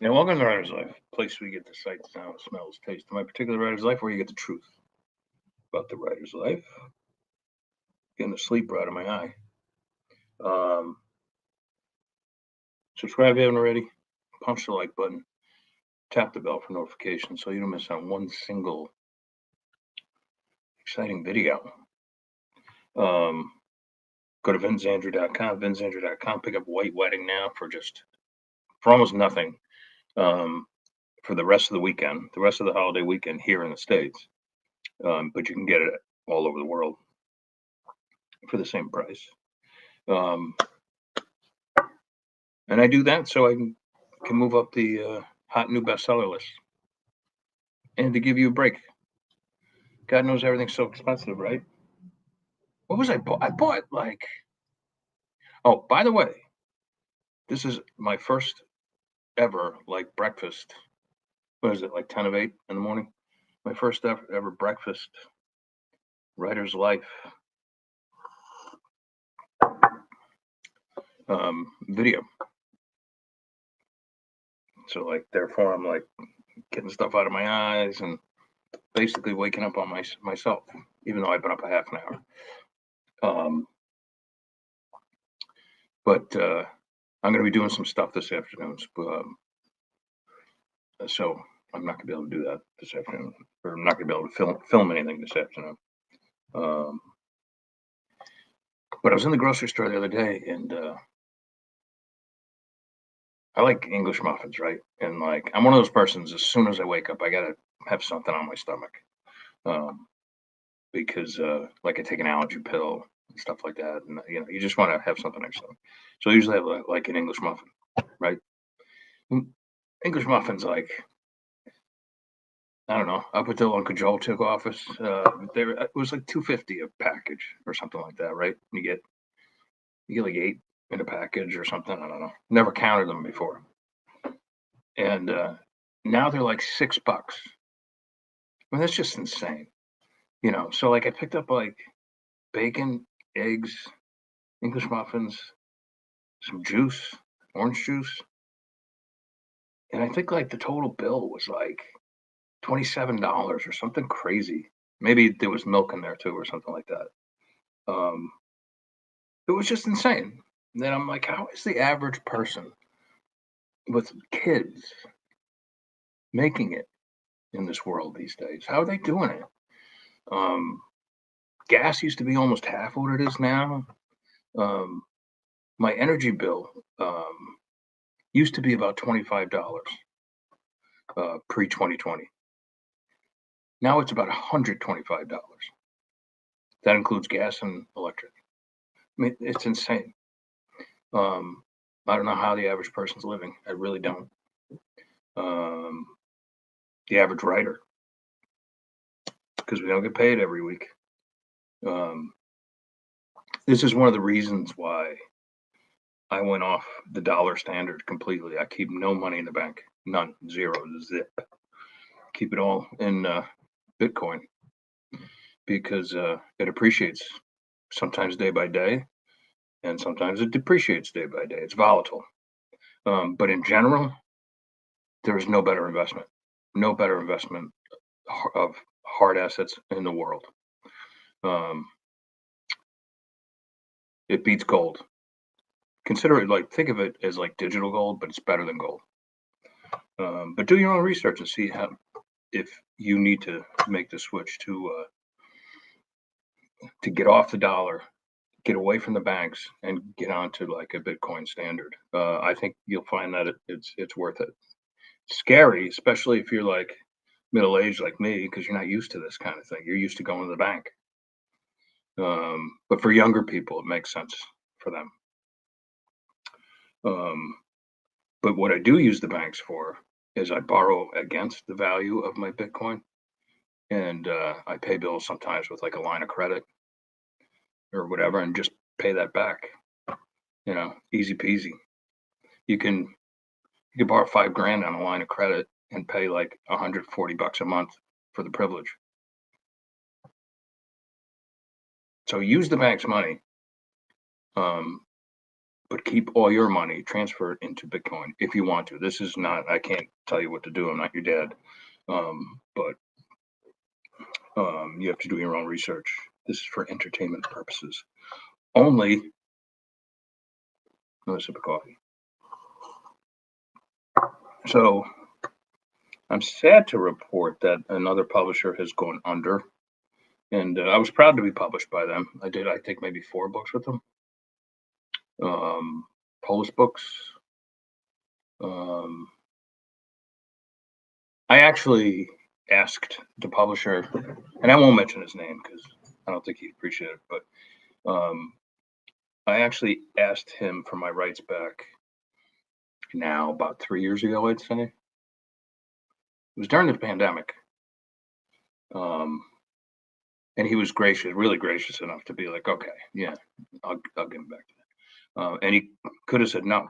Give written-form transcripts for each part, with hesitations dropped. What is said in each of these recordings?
Now, welcome to Writer's Life, a place where you get the sight, sound, smells, taste of my particular writer's life, where you get the truth about the writer's life. Getting the sleep right out of my eye. Subscribe if you haven't already. Punch the like button. Tap the bell for notifications so you don't miss out on one single exciting video. Go to vincandrew.com, vincandrew.com. Pick up White Wedding now for almost nothing. For the rest of the weekend, the rest of the holiday weekend here in the States. But you can get it all over the world for the same price. And I do that so I can move up the hot new bestseller list and to give you a break. God knows everything's so expensive, right? What was I bought? I bought oh, by the way, this is my first ever breakfast. What is it, like 10 of 8 in the morning? My first ever breakfast writer's life video. So therefore I'm getting stuff out of my eyes and basically waking up on myself, even though I've been up a half an hour. But I'm going to be doing some stuff this afternoon. So I'm not going to be able to do that this afternoon, or I'm not going to be able to film anything this afternoon. But I was in the grocery store the other day, and I like English muffins, right? And I'm one of those persons, as soon as I wake up, I got to have something on my stomach. Because I take an allergy pill and stuff like that, and you just want to have something next to them. So I usually have an English muffin, right? English muffins, I don't know, up until Uncle Joe took office, it was like $2.50 a package or something like that, right? You get like 8 in a package or something. I don't know. Never counted them before, and now they're like $6. I mean, that's just insane, So I picked up bacon, eggs, English muffins, some juice, orange juice, and I think the total bill was $27 or something crazy. Maybe there was milk in there too or something like that. It was just insane. And then I'm like, how is the average person with kids making it in this world these days? How are they doing it? Gas used to be almost half what it is now. My energy bill used to be about $25 pre-2020. Now it's about $125. That includes gas and electric. I mean, it's insane. I don't know how the average person's living. I really don't. The average writer, because we don't get paid every week. This is one of the reasons why I went off the dollar standard completely. I keep no money in the bank. None. Zero. Zip. Keep it all in Bitcoin, because it appreciates sometimes day by day, and sometimes it depreciates day by day. It's volatile. But in general, there is no better investment of hard assets in the world. It beats gold. Consider it think of it as digital gold, but it's better than gold. But do your own research and see if you need to make the switch to get off the dollar, get away from the banks, and get onto a Bitcoin standard. I think you'll find that it's worth it. Scary, especially if you're middle-aged like me, because you're not used to this kind of thing. You're used to going to the bank. But for younger people, it makes sense for them. But what I do use the banks for is I borrow against the value of my Bitcoin, and I pay bills sometimes with a line of credit or whatever, and just pay that back. Easy peasy. You can borrow $5,000 on a line of credit and pay $140 a month for the privilege. So use the bank's money but keep all your money, transfer it into Bitcoin if you want to. This is not, I can't tell you what to do. I'm not your dad. But you have to do your own research. This is for entertainment purposes only. Another sip of coffee. So I'm sad to report that another publisher has gone under, and I was proud to be published by them. I think, maybe 4 books with them. Polish books. I actually asked the publisher, and I won't mention his name because I don't think he'd appreciate it, but I actually asked him for my rights back now about 3 years ago, I'd say. It was during the pandemic. And he was gracious, really gracious enough to be like, okay, yeah, I'll give him back to that. And he could have said no.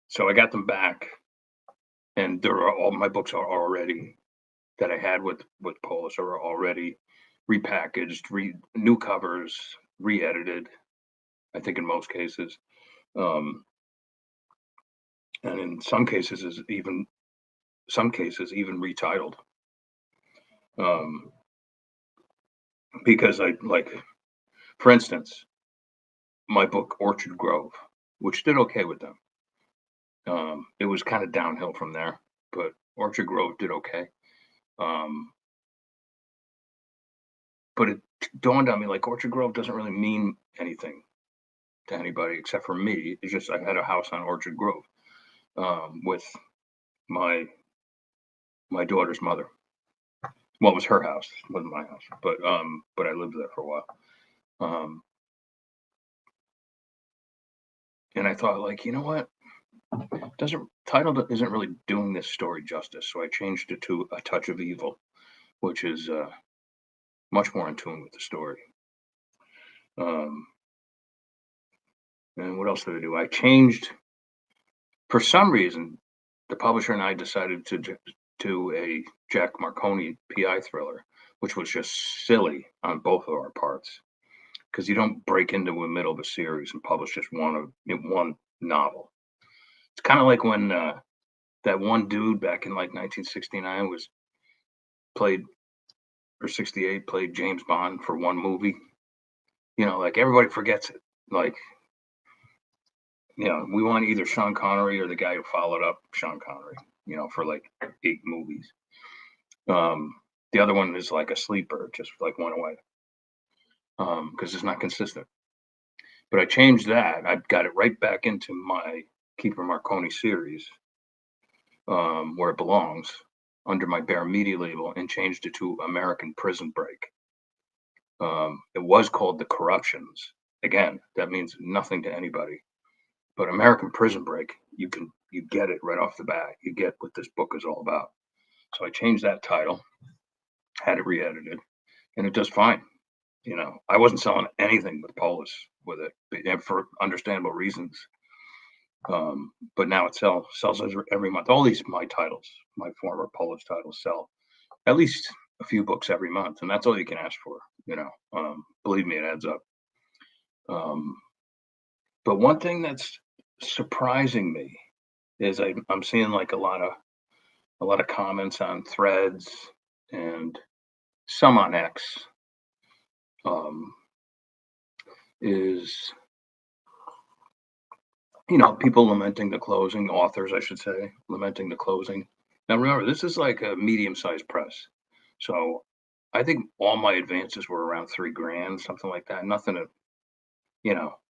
So I got them back, and all my books are already, that I had with Polish, are already repackaged, new covers, re-edited, I think in most cases. And in some cases even retitled. Because for instance, my book Orchard Grove, which did okay with them. It was kind of downhill from there, but Orchard Grove did okay. But it dawned on me, like, Orchard Grove doesn't really mean anything to anybody except for me. It's just I had a house on Orchard Grove with my daughter's mother. Well, it was her house, it wasn't my house, but I lived there for a while. And I thought, like, you know what? Title isn't really doing this story justice, so I changed it to A Touch of Evil, which is much more in tune with the story. And what else did I do? I changed, for some reason, the publisher and I decided to do a Jack Marconi PI Thriller, which was just silly on both of our parts, because you don't break into the middle of a series and publish just one novel. It's kind of like when that one dude back in like 1969 or 68 played James Bond for one movie. Like, everybody forgets it. Like, we want either Sean Connery or the guy who followed up Sean Connery, for like 8 movies. The other one is like a sleeper, just like went away. Because it's not consistent. But I changed that. I got it right back into my Keeper Marconi series, where it belongs, under my Bear Media label, and changed it to American Prison Break. It was called The Corruptions. Again, that means nothing to anybody. But American Prison Break, you get it right off the bat. You get what this book is all about. So I changed that title, had it re-edited, and it does fine. I wasn't selling anything with Polish with it, for understandable reasons. But now it sells every month. All my titles, my former Polish titles, sell at least a few books every month, and that's all you can ask for. Believe me, it adds up. But one thing that's surprising me is I'm seeing like a lot of comments on Threads and some on X. Is people lamenting the closing, authors, I should say, lamenting the closing. Now, remember, this is like a medium-sized press. So I think all my advances were around $3,000, something like that. Nothing to,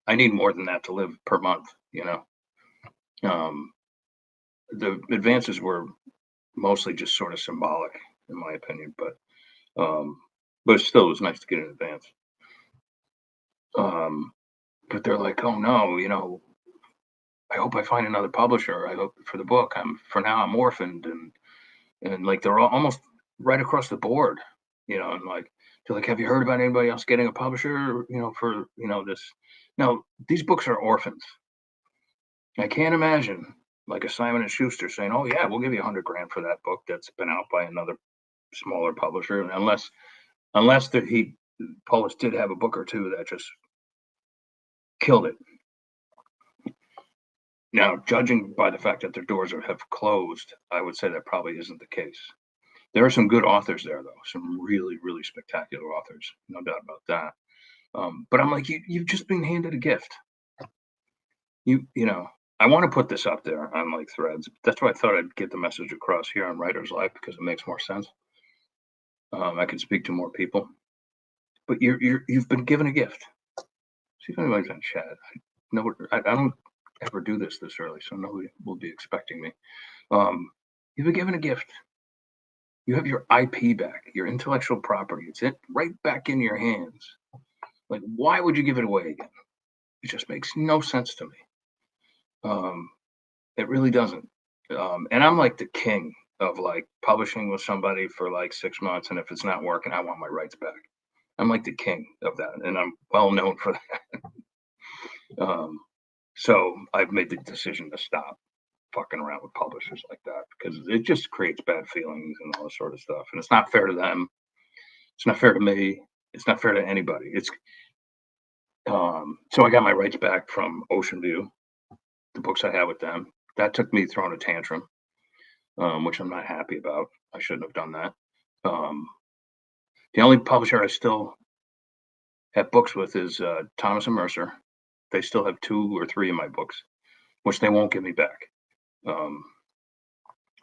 I need more than that to live per month, The advances were mostly just sort of symbolic, in my opinion, but still, it was nice to get an advance. But they're like, oh no, I hope I find another publisher. I hope for the book. For now I'm orphaned, and like they're all almost right across the board, and like they're like, have you heard about anybody else getting a publisher? For this. Now these books are orphans. I can't imagine like a Simon and Schuster saying, oh yeah, we'll give you $100,000 for that book that's been out by another smaller publisher, unless Polish did have a book or two that just killed it. Now, judging by the fact that their doors have closed, I would say that probably isn't the case. There are some good authors there, though. Some really, really spectacular authors, no doubt about that. But I'm like, you've just been handed a gift. You know, I want to put this up there on like Threads. That's why I thought I'd get the message across here on Writer's Life because it makes more sense. I can speak to more people. But you've been given a gift. See if anybody's on chat. I don't ever do this early, so nobody will be expecting me. You've been given a gift. You have your IP back, your intellectual property. It's right back in your hands. Like, why would you give it away again? It just makes no sense to me. It really doesn't. And I'm like the king of like publishing with somebody for like 6 months, and if it's not working, I want my rights back. I'm like the king of that, and I'm well known for that. So I've made the decision to stop fucking around with publishers like that because it just creates bad feelings and all this sort of stuff. And it's not fair to them. It's not fair to me. It's not fair to anybody. So I got my rights back from Ocean View, the books I had with them. That took me throwing a tantrum, which I'm not happy about. I shouldn't have done that. The only publisher I still have books with is Thomas and Mercer. They still have 2 or 3 of my books, which they won't give me back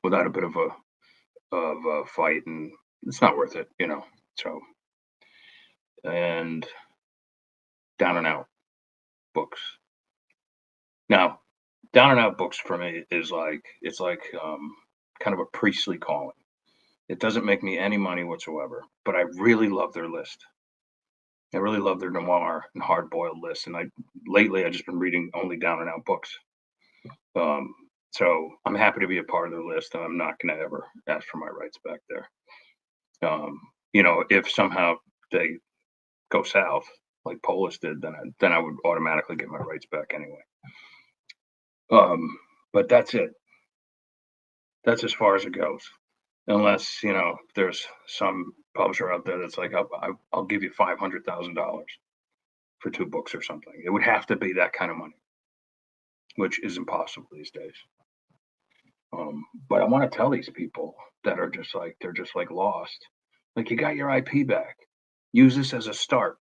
without a bit of a fight, and it's not worth it, you know. So, and Down and Out books. Now, Down and Out books for me is like it's like kind of a priestly calling. It doesn't make me any money whatsoever, but I really love their list. I really love their noir and hard boiled list, and lately I've just been reading only Down and Out books. So I'm happy to be a part of their list, and I'm not going to ever ask for my rights back there. You know, if somehow they go south like Polis did, then I would automatically get my rights back anyway. But that's it. That's as far as it goes. Unless, you know, there's some publisher out there that's like, I'll give you $500,000 for 2 books or something. It would have to be that kind of money, which is impossible these days. But I want to tell these people that are just like, they're just like lost. Like, you got your IP back. Use this as a start.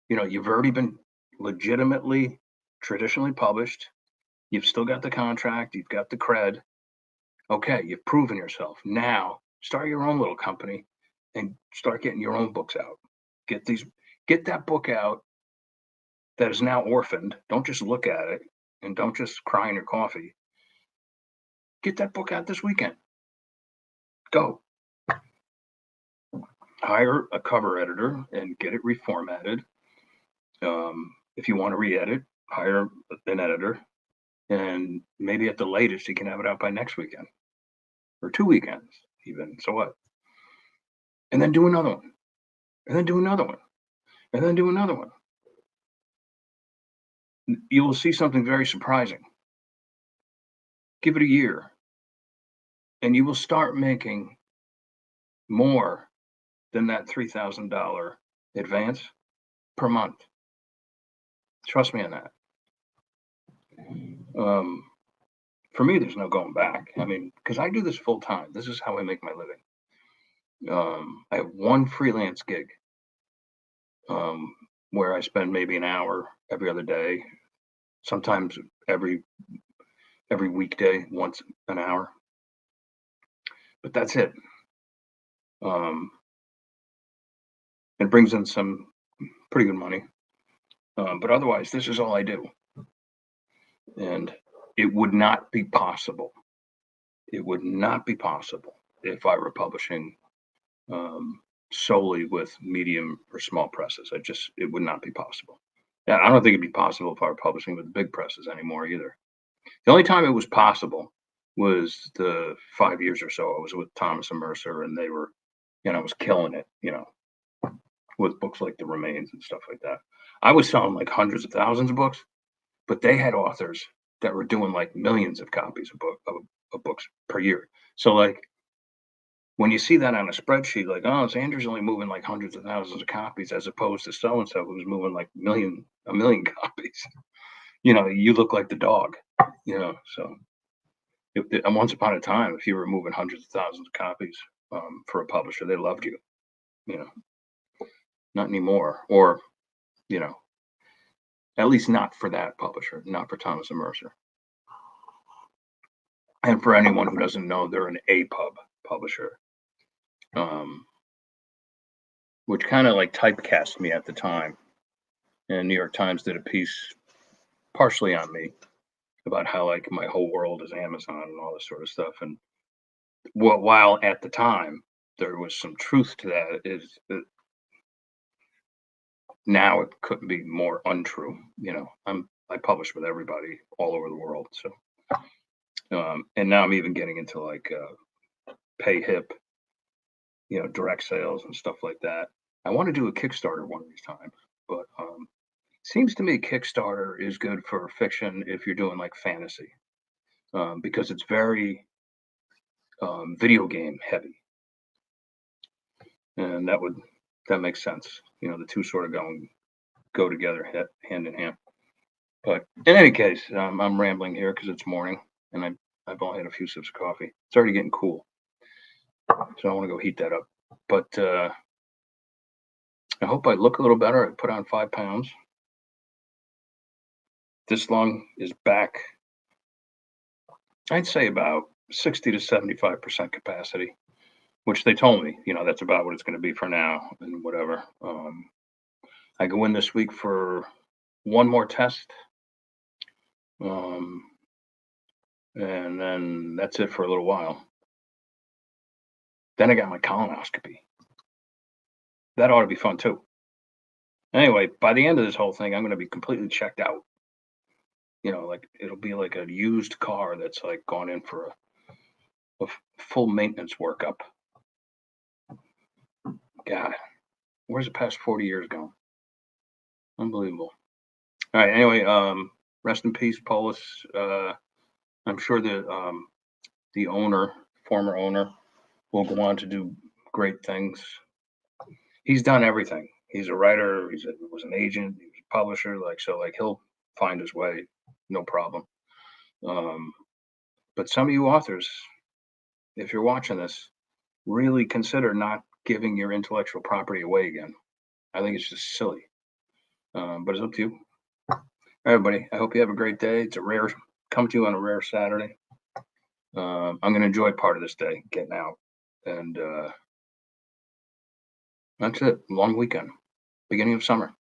You know, you've already been legitimately, traditionally published. You've still got the contract. You've got the cred. Okay, you've proven yourself. Now start your own little company and start getting your own books out. Get that book out that is now orphaned. Don't just look at it and don't just cry in your coffee. Get that book out this weekend. Go. Hire a cover editor and get it reformatted. If you want to re-edit, hire an editor, and maybe at the latest you can have it out by next weekend or 2 weekends even. So what? And then do another one, and then do another one, and then do another one. You will see something very surprising. Give it a year, and you will start making more than that $3,000 advance per month. Trust me on that. For me, there's no going back. I mean, because I do this full time. This is how I make my living. I have one freelance gig where I spend maybe an hour every other day, sometimes every weekday, once an hour. But that's it. It brings in some pretty good money. But otherwise, this is all I do. And it would not be possible. It would not be possible if I were publishing solely with medium or small presses. It would not be possible. Yeah, I don't think it'd be possible if I were publishing with big presses anymore either. The only time it was possible was the 5 years or so I was with Thomas and Mercer, and they were, you know, I was killing it, you know, with books like The Remains and stuff like that. I was selling like hundreds of thousands of books, but they had authors that were doing like millions of copies of books per year. So like when you see that on a spreadsheet, like, oh, Andrew's only moving like hundreds of thousands of copies as opposed to so and so who's moving like a million copies. You look like the dog. So and once upon a time, if you were moving hundreds of thousands of copies for a publisher, they loved you. Not anymore, or at least not for that publisher, not for Thomas and Mercer. And for anyone who doesn't know, they're an APUB publisher, which kind of like typecast me at the time. And New York Times did a piece partially on me about how like my whole world is Amazon and all this sort of stuff. And while at the time there was some truth to that, is that now it couldn't be more untrue. I publish with everybody all over the world. So, and now I'm even getting into like PayHip, direct sales and stuff like that. I want to do a Kickstarter one of these times, but seems to me Kickstarter is good for fiction if you're doing like fantasy, because it's very video game heavy, and that makes sense. The two sort of go together hand in hand. But in any case, I'm rambling here because it's morning and I've only had a few sips of coffee. It's already getting cool, so I want to go heat that up. But I hope I look a little better. I put on 5 pounds. This lung is back, I'd say about 60 to 75% capacity, which they told me, that's about what it's going to be for now and whatever. I go in this week for one more test. And then that's it for a little while. Then I got my colonoscopy. That ought to be fun too. Anyway, by the end of this whole thing, I'm going to be completely checked out. Like it'll be like a used car that's like gone in for a full maintenance workup. God, where's the past 40 years gone? Unbelievable. All right. Anyway, rest in peace, Polis. I'm sure that the former owner, will go on to do great things. He's done everything. He's a writer. He was an agent. He was a publisher. Like he'll find his way, no problem. But some of you authors, if you're watching this, really consider not giving your intellectual property away again. I think it's just silly. But it's up to you. All right, everybody. I hope you have a great day. It's come to you on a rare Saturday. I'm going to enjoy part of this day, getting out. And that's it. Long weekend. Beginning of summer.